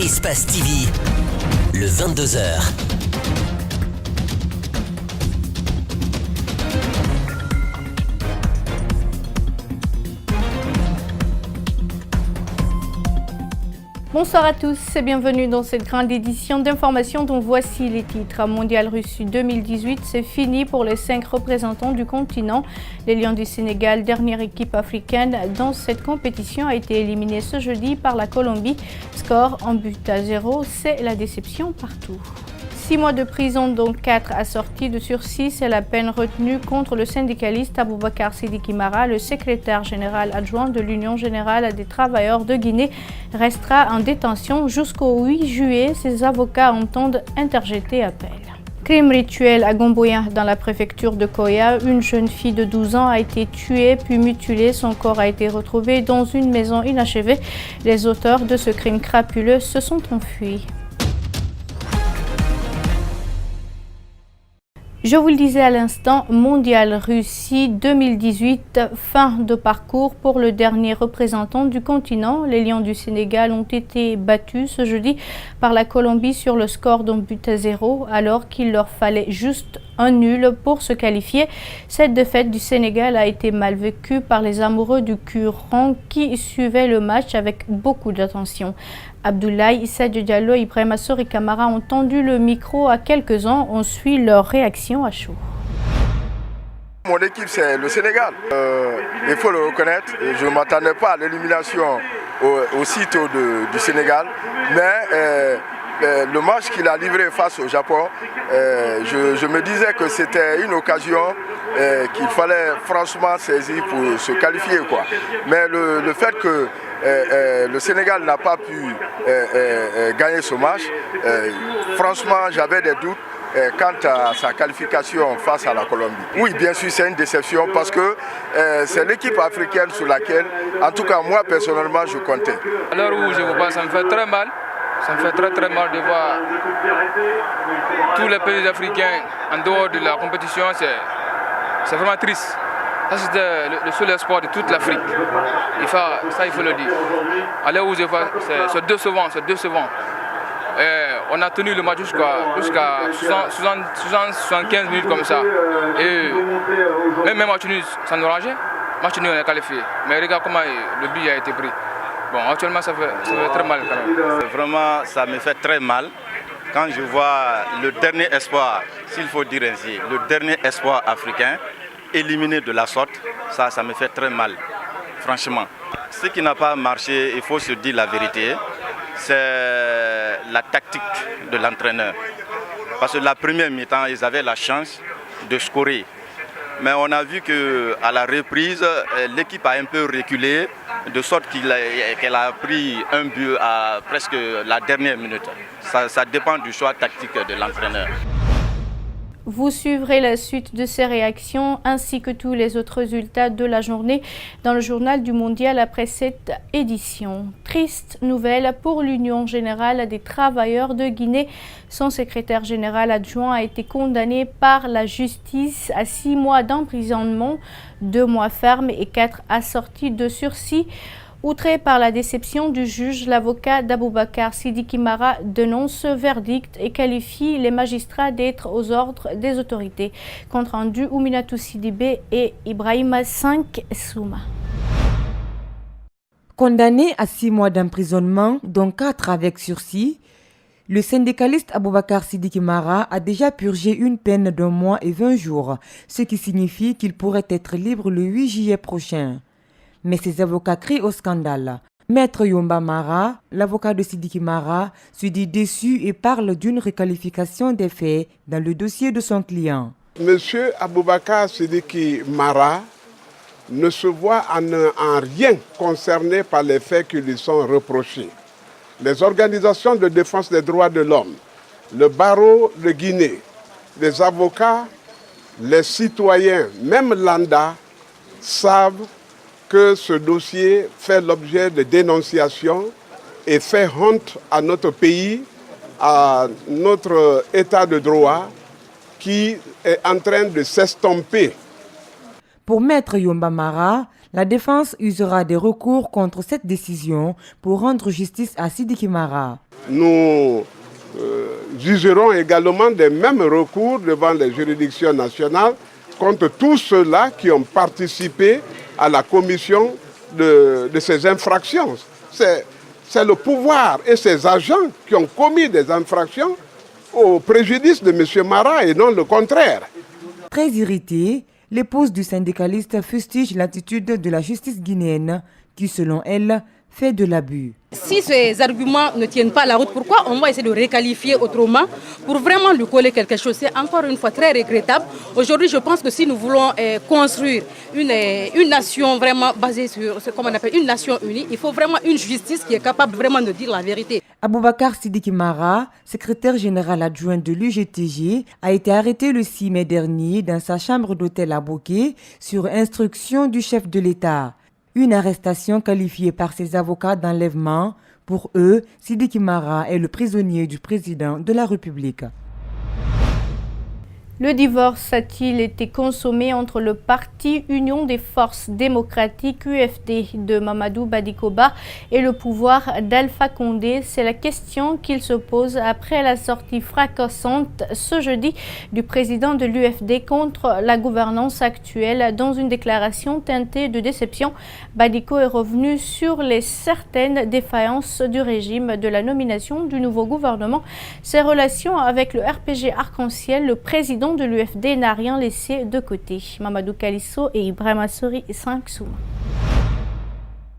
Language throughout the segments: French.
Espace TV, le 22h. Bonsoir à tous et bienvenue dans cette grande édition d'information dont voici les titres. Mondial Russie 2018, c'est fini pour les 5 représentants du continent. Les Lions du Sénégal, dernière équipe africaine dans cette compétition, a été éliminée ce jeudi par la Colombie. Score en but à 0, c'est la déception partout. 6 mois de prison, dont 4 assortis de sursis, c'est la peine retenue contre le syndicaliste Aboubacar Sidiki Mara. Le secrétaire général adjoint de l'Union générale des travailleurs de Guinée restera en détention jusqu'au 8 juillet. Ses avocats entendent interjeter appel. Crime rituel à Gomboya, dans la préfecture de Koya. Une jeune fille de 12 ans a été tuée puis mutilée. Son corps a été retrouvé dans une maison inachevée. Les auteurs de ce crime crapuleux se sont enfuis. Je vous le disais à l'instant, Mondial Russie 2018, fin de parcours pour le dernier représentant du continent. Les Lions du Sénégal ont été battus ce jeudi par la Colombie sur le score d'un but à 0, alors qu'il leur fallait juste un nul pour se qualifier. Cette défaite du Sénégal a été mal vécue par les amoureux du Coran qui suivaient le match avec beaucoup d'attention. Abdoulaye, Sadio Diallo, Ibrahima Sori Kamara ont tendu le micro à quelques-uns. On suit leur réaction à chaud. Mon équipe, c'est le Sénégal. Il faut le reconnaître. Je ne m'attendais pas à l'élimination aussitôt du Sénégal. Mais le match qu'il a livré face au Japon, je me disais que c'était une occasion qu'il fallait franchement saisir pour se qualifier, quoi. Mais le fait que le Sénégal n'a pas pu gagner ce match, franchement j'avais des doutes quant à sa qualification face à la Colombie. Oui, bien sûr, c'est une déception parce que c'est l'équipe africaine sur laquelle, en tout cas moi personnellement, je comptais. À l'heure où je vous parle, ça me fait très mal. Ça me fait très mal de voir tous les pays africains en dehors de la compétition. C'est vraiment triste. Ça, c'était le seul espoir de toute l'Afrique. Il faut le dire. À l'heure où je vois, c'est décevant. On a tenu le match jusqu'à 75 minutes comme ça. Et même match nul, ça nous rangeait. Match nul, on est qualifié. Mais regarde comment le but a été pris. Bon, actuellement, ça fait très mal quand même. Vraiment, ça me fait très mal quand je vois le dernier espoir, s'il faut dire ainsi, le dernier espoir africain éliminé de la sorte. Ça me fait très mal, franchement. Ce qui n'a pas marché, il faut se dire la vérité, c'est la tactique de l'entraîneur. Parce que la première mi-temps, ils avaient la chance de scorer. Mais on a vu qu'à la reprise, l'équipe a un peu reculé, de sorte qu'elle a pris un but à presque la dernière minute. Ça dépend du choix tactique de l'entraîneur. Vous suivrez la suite de ces réactions ainsi que tous les autres résultats de la journée dans le journal du Mondial après cette édition. Triste nouvelle pour l'Union générale des travailleurs de Guinée. Son secrétaire général adjoint a été condamné par la justice à 6 mois d'emprisonnement, 2 mois fermes et 4 assortis de sursis. Outré par la déception du juge, l'avocat d'Aboubacar Sidiki Mara dénonce ce verdict et qualifie les magistrats d'être aux ordres des autorités. Compte rendu Ouminatou Sidibé et Ibrahima 5 Souma. Condamné à 6 mois d'emprisonnement, dont 4 avec sursis, le syndicaliste Aboubacar Sidiki Mara a déjà purgé une peine d'1 mois et 20 jours, ce qui signifie qu'il pourrait être libre le 8 juillet prochain. Mais ses avocats crient au scandale. Maître Yomba Mara, l'avocat de Sidiki Mara, se dit déçu et parle d'une requalification des faits dans le dossier de son client. Monsieur Aboubacar Sidiki Mara ne se voit en rien concerné par les faits qui lui sont reprochés. Les organisations de défense des droits de l'homme, le barreau de Guinée, les avocats, les citoyens, même Landa, savent que ce dossier fait l'objet de dénonciations et fait honte à notre pays, à notre état de droit qui est en train de s'estomper. Pour Maître Yomba Mara, la défense usera des recours contre cette décision pour rendre justice à Sidiki Mara. nous jugerons également des mêmes recours devant les juridictions nationales contre tous ceux-là qui ont participé à la commission de ces infractions. C'est le pouvoir et ses agents qui ont commis des infractions au préjudice de M. Mara et non le contraire. Très irritée, l'épouse du syndicaliste fustige l'attitude de la justice guinéenne qui, selon elle, fait de l'abus. Si ces arguments ne tiennent pas la route, pourquoi on va essayer de requalifier autrement pour vraiment lui coller quelque chose? C'est encore une fois très regrettable. Aujourd'hui, je pense que si nous voulons construire une nation vraiment basée sur ce qu'on appelle une nation unie, il faut vraiment une justice qui est capable vraiment de dire la vérité. Aboubacar Sidiki Mara, secrétaire général adjoint de l'UGTG, a été arrêté le 6 mai dernier dans sa chambre d'hôtel à Boké sur instruction du chef de l'État. Une arrestation qualifiée par ses avocats d'enlèvement. Pour eux, Sidiki Mara est le prisonnier du président de la République. Le divorce a-t-il été consommé entre le parti Union des forces démocratiques UFD de Mamadou Badikoba et le pouvoir d'Alpha Condé? C'est la question qu'il se pose après la sortie fracassante ce jeudi du président de l'UFD contre la gouvernance actuelle. Dans une déclaration teintée de déception, Badiko est revenu sur les certaines défaillances du régime de la nomination du nouveau gouvernement. Ses relations avec le RPG Arc-en-Ciel, le président de l'UFD n'a rien laissé de côté. Mamadou Kalisso et Ibrahima Sori 5 Souma.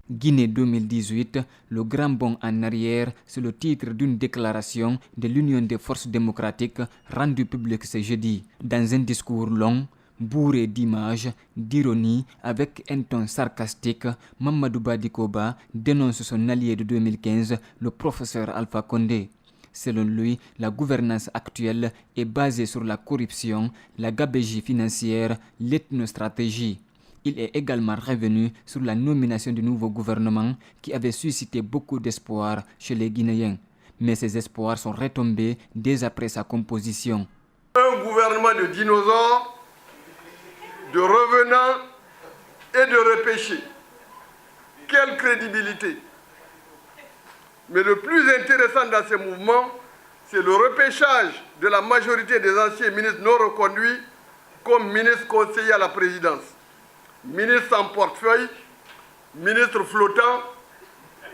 Guinée 2018, le grand bond en arrière, c'est le titre d'une déclaration de l'Union des forces démocratiques rendue publique ce jeudi. Dans un discours long, bourré d'images, d'ironie, avec un ton sarcastique, Mamadou Badikoba dénonce son allié de 2015, le professeur Alpha Condé. Selon lui, la gouvernance actuelle est basée sur la corruption, la gabegie financière, l'ethnostratégie. Il est également revenu sur la nomination du nouveau gouvernement qui avait suscité beaucoup d'espoir chez les Guinéens. Mais ces espoirs sont retombés dès après sa composition. Un gouvernement de dinosaures, de revenants et de repêchés. Quelle crédibilité! Mais le plus intéressant dans ces mouvements, c'est le repêchage de la majorité des anciens ministres non reconduits comme ministres conseillers à la présidence. Ministres sans portefeuille, ministres flottants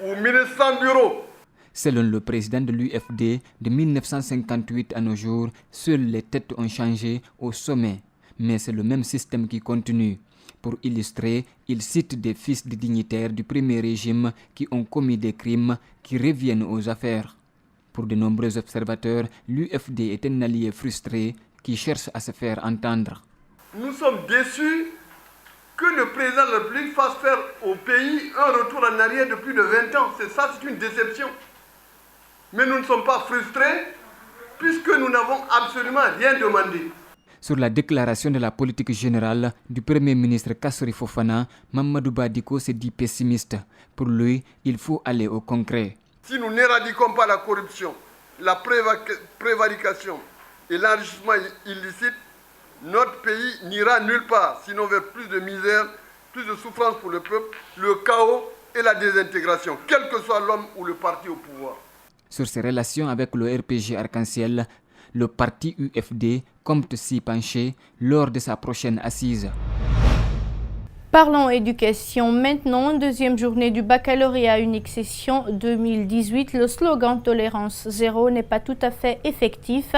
ou ministres sans bureau. Selon le président de l'UFD, de 1958 à nos jours, seules les têtes ont changé au sommet. Mais c'est le même système qui continue. Pour illustrer, il cite des fils de dignitaires du premier régime qui ont commis des crimes qui reviennent aux affaires. Pour de nombreux observateurs, l'UFD est un allié frustré qui cherche à se faire entendre. Nous sommes déçus que le président de la République fasse faire au pays un retour en arrière de plus de 20 ans. C'est une déception. Mais nous ne sommes pas frustrés puisque nous n'avons absolument rien demandé. Sur la déclaration de la politique générale du Premier ministre Kassori Fofana, Mamadou Badiko s'est dit pessimiste. Pour lui, il faut aller au concret. Si nous n'éradiquons pas la corruption, la prévarication et l'enrichissement illicite, notre pays n'ira nulle part, sinon vers plus de misère, plus de souffrance pour le peuple, le chaos et la désintégration, quel que soit l'homme ou le parti au pouvoir. Sur ses relations avec le RPG Arc-en-Ciel, le parti UFD compte s'y pencher lors de sa prochaine assise. Parlons éducation maintenant, deuxième journée du baccalauréat unique session 2018. Le slogan tolérance zéro n'est pas tout à fait effectif.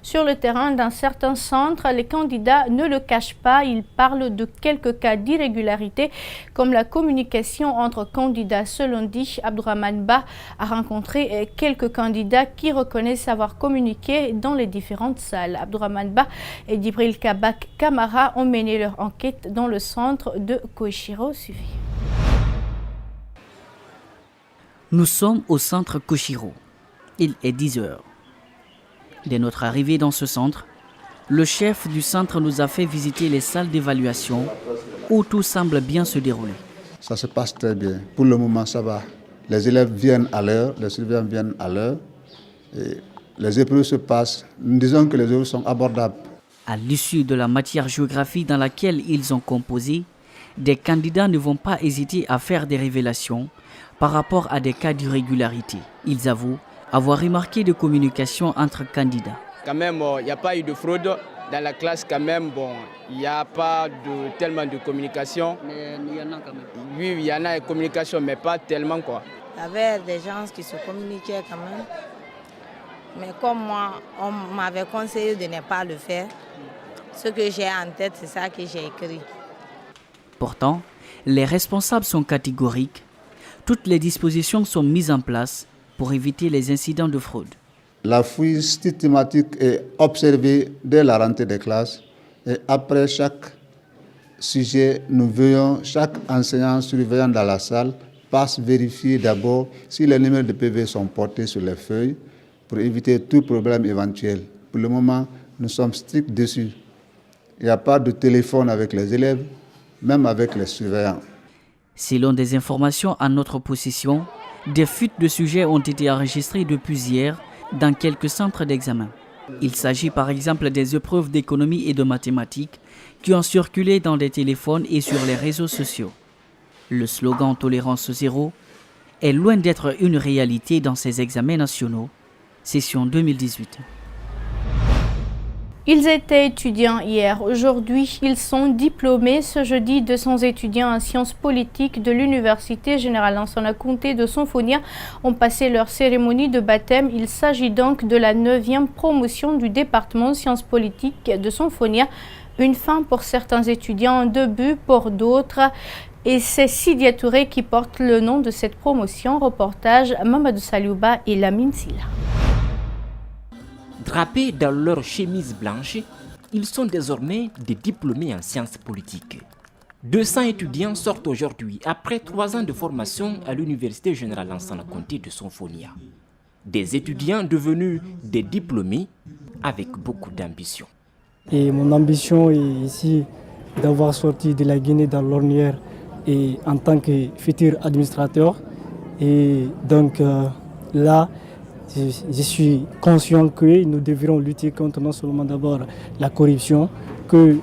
Sur le terrain, dans certains centres, les candidats ne le cachent pas. Ils parlent de quelques cas d'irrégularité, comme la communication entre candidats. Selon dit, Abdourahmane Ba a rencontré quelques candidats qui reconnaissent avoir communiqué dans les différentes salles. Abdourahmane Ba et Djibril Kabak Kamara ont mené leur enquête dans le centre de Koshiro. Nous sommes au centre Koshiro. Il est 10 heures. Dès notre arrivée dans ce centre, le chef du centre nous a fait visiter les salles d'évaluation où tout semble bien se dérouler. Ça se passe très bien. Pour le moment, ça va. Les élèves viennent à l'heure, les surveillants viennent à l'heure. Les épreuves se passent. Nous disons que les épreuves sont abordables. À l'issue de la matière géographie dans laquelle ils ont composé, des candidats ne vont pas hésiter à faire des révélations par rapport à des cas d'irrégularité. Ils avouent avoir remarqué des communications entre candidats. Quand même, il n'y a pas eu de fraude. Dans la classe, quand même, il n'y a pas tellement de communication. Mais il y en a quand même. Oui, il y en a de communication, mais pas tellement, quoi. Il y avait des gens qui se communiquaient quand même. Mais comme moi, on m'avait conseillé de ne pas le faire. Ce que j'ai en tête, c'est ça que j'ai écrit. Pourtant, les responsables sont catégoriques. Toutes les dispositions sont mises en place pour éviter les incidents de fraude. La fouille systématique est observée dès la rentrée des classes et après chaque sujet, nous veillons, chaque enseignant surveillant dans la salle passe vérifier d'abord si les numéros de PV sont portés sur les feuilles pour éviter tout problème éventuel. Pour le moment, nous sommes stricts dessus. Il n'y a pas de téléphone avec les élèves, même avec les surveillants. Selon des informations en notre possession, des fuites de sujets ont été enregistrées depuis hier dans quelques centres d'examen. Il s'agit par exemple des épreuves d'économie et de mathématiques qui ont circulé dans des téléphones et sur les réseaux sociaux. Le slogan « Tolérance zéro » est loin d'être une réalité dans ces examens nationaux, session 2018. Ils étaient étudiants hier. Aujourd'hui, ils sont diplômés. Ce jeudi, 200 étudiants en sciences politiques de l'Université générale Lansana Conté de Sonfonia ont passé leur cérémonie de baptême. Il s'agit donc de la 9e promotion du département sciences politiques de Sonfonia. Une fin pour certains étudiants, un début pour d'autres. Et c'est Sidia Touré qui porte le nom de cette promotion. Reportage Mamadou Saliouba et Lamine Silla. Drapés dans leur chemise blanche, ils sont désormais des diplômés en sciences politiques. 200 étudiants sortent aujourd'hui après 3 ans de formation à l'Université générale Lansana Conté de Sonfonia. Des étudiants devenus des diplômés avec beaucoup d'ambition. Et mon ambition est ici d'avoir sorti de la Guinée dans l'ornière et en tant que futur administrateur. Et donc là, je suis conscient que nous devrons lutter contre non seulement d'abord la corruption, que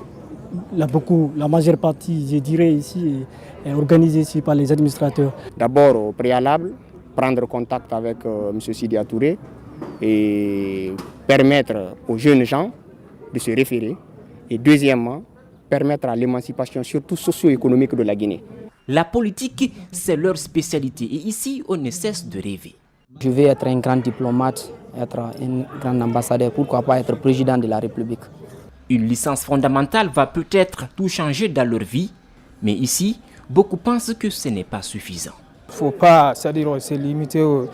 la majeure partie, je dirais ici, est organisée ici par les administrateurs. D'abord, au préalable, prendre contact avec M. Sidia Touré et permettre aux jeunes gens de se référer. Et deuxièmement, permettre à l'émancipation, surtout socio-économique de la Guinée. La politique, c'est leur spécialité et ici, on ne cesse de rêver. Je vais être un grand diplomate, être un grand ambassadeur, pourquoi pas être président de la République. Une licence fondamentale va peut-être tout changer dans leur vie, mais ici, beaucoup pensent que ce n'est pas suffisant. Il ne faut pas se limiter au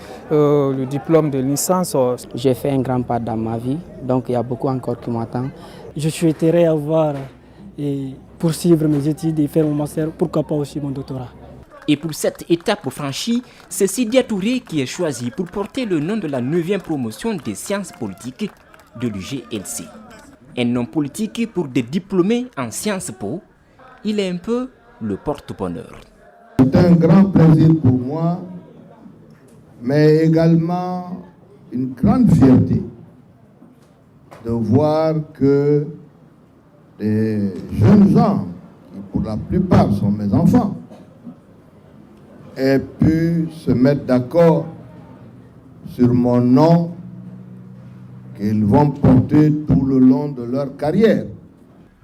diplôme de licence. J'ai fait un grand pas dans ma vie, donc il y a beaucoup encore qui m'attendent. Je souhaiterais avoir et poursuivre mes études et faire mon master, pourquoi pas aussi mon doctorat. Et pour cette étape franchie, c'est Sidia Touré qui est choisi pour porter le nom de la 9e promotion des sciences politiques de l'UGLC. Un nom politique pour des diplômés en Sciences Po, il est un peu le porte-bonheur. C'est un grand plaisir pour moi, mais également une grande fierté de voir que des jeunes gens, qui pour la plupart sont mes enfants, aient pu se mettre d'accord sur mon nom qu'ils vont porter tout le long de leur carrière.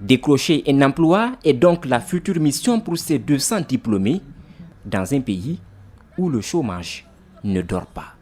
Décrocher un emploi est donc la future mission pour ces 200 diplômés dans un pays où le chômage ne dort pas.